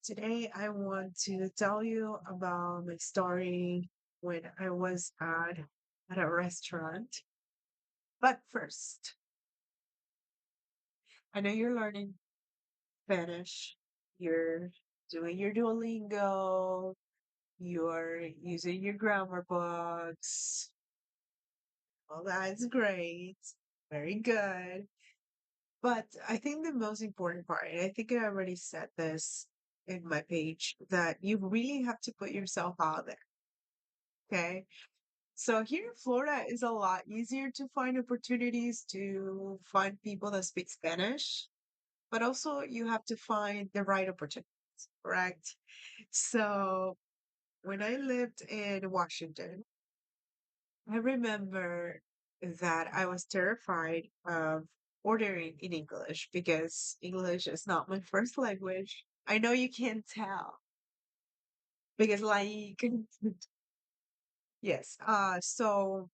Today, I want to tell you about my story when I was at a restaurant. But first, I know you're learning Spanish. You're doing your Duolingo. You're using your grammar books. All that's great. Very good. But I think the most important part, and I think I already said this in my page, that you really have to put yourself out there. Okay. So here in Florida, it's a lot easier to find opportunities to find people that speak Spanish, but also you have to find the right opportunities, correct? So when I lived in Washington, I remember that I was terrified of ordering in English because English is not my first language. I know you can't tell because like yes, so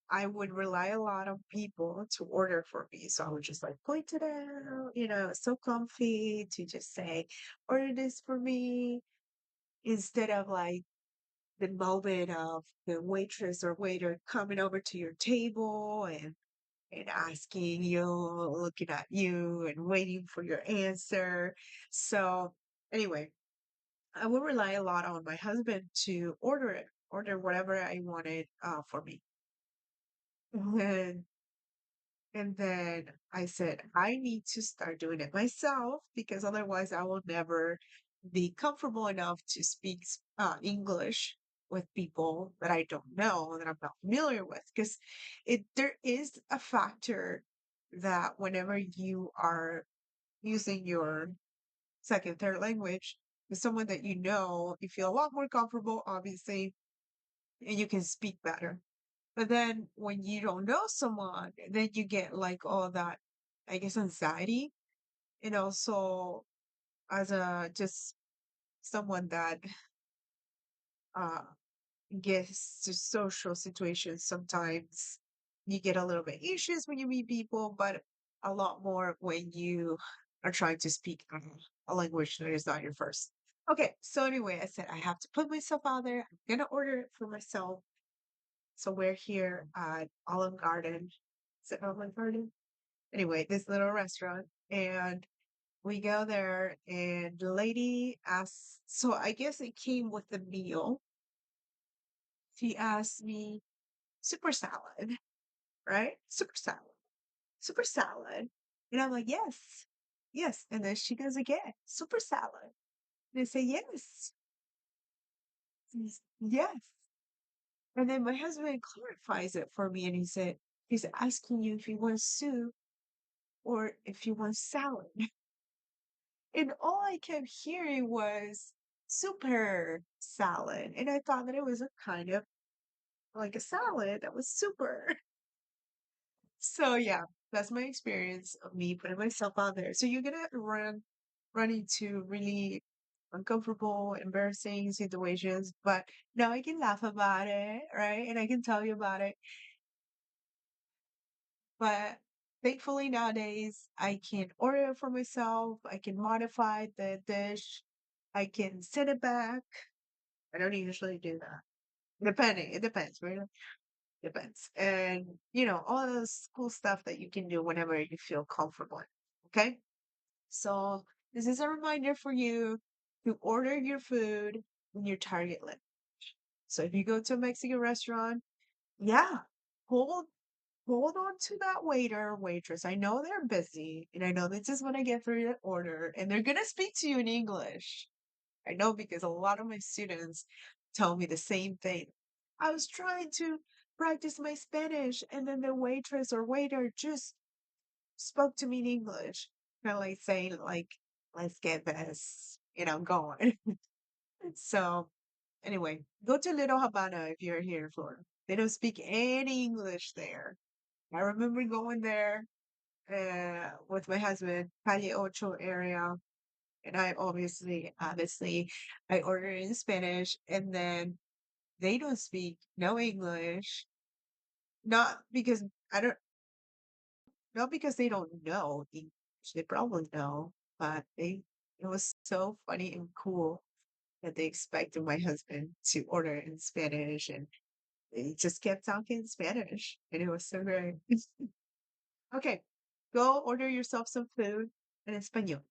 I would rely a lot on people to order for me. So I would just like point it out, it's so comfy to just say, order this for me instead of like the moment of the waitress or waiter coming over to your table and asking you, looking at you and waiting for your answer. So anyway, I would rely a lot on my husband to order whatever I wanted for me. And then I said, I need to start doing it myself because otherwise I will never be comfortable enough to speak English with people that I don't know, that I'm not familiar with. Because there is a factor that whenever you are using your second, third language with someone that you feel a lot more comfortable, obviously, and you can speak better. But then when you don't know someone, then you get like all that, I guess, anxiety. And also as a just someone that uh gets to social situations, sometimes you get a little bit anxious when you meet people, but a lot more when you are trying to speak a language that is not your first. Okay, so anyway, I said I have to put myself out there. I'm gonna order it for myself. So we're here at Olive Garden. Is it Olive Garden? Anyway, this little restaurant. And we go there, and the lady asks, so I guess it came with the meal. She asked me, super salad, right? Super salad, super salad. And I'm like, yes, yes. And then she goes again, super salad. And I say, yes, yes. And then my husband clarifies it for me and he said, he's asking you if you want soup or if you want salad. And all I kept hearing was super salad. And I thought that it was a kind of like a salad that was super. So yeah, that's my experience of me putting myself out there. So you're gonna run into really uncomfortable, embarrassing situations, but now I can laugh about it, right? And I can tell you about it. But thankfully nowadays I can order it for myself. I can modify the dish. I can send it back. I don't usually do that. Depending, it depends, really depends. And all those cool stuff that you can do whenever you feel comfortable. Okay. So this is a reminder for you to order your food in your target list. So if you go to a Mexican restaurant, yeah, hold hold on to that waiter or waitress. I know they're busy, and I know this is when I get through your order, and they're gonna speak to you in English. I know because a lot of my students tell me the same thing. I was trying to practice my Spanish, and then the waitress or waiter just spoke to me in English, kind of like saying, like, "Let's get this, going." So anyway, go to Little Havana if you're here in Florida. They don't speak any English there. I remember going there with my husband, Calle Ocho area, and I obviously, I order in Spanish, and then they don't speak no English. Not because I don't, not because they don't know English. They probably know, but It was so funny and cool that they expected my husband to order in Spanish and they just kept talking Spanish. And it was so great. Okay, go order yourself some food in Espanol.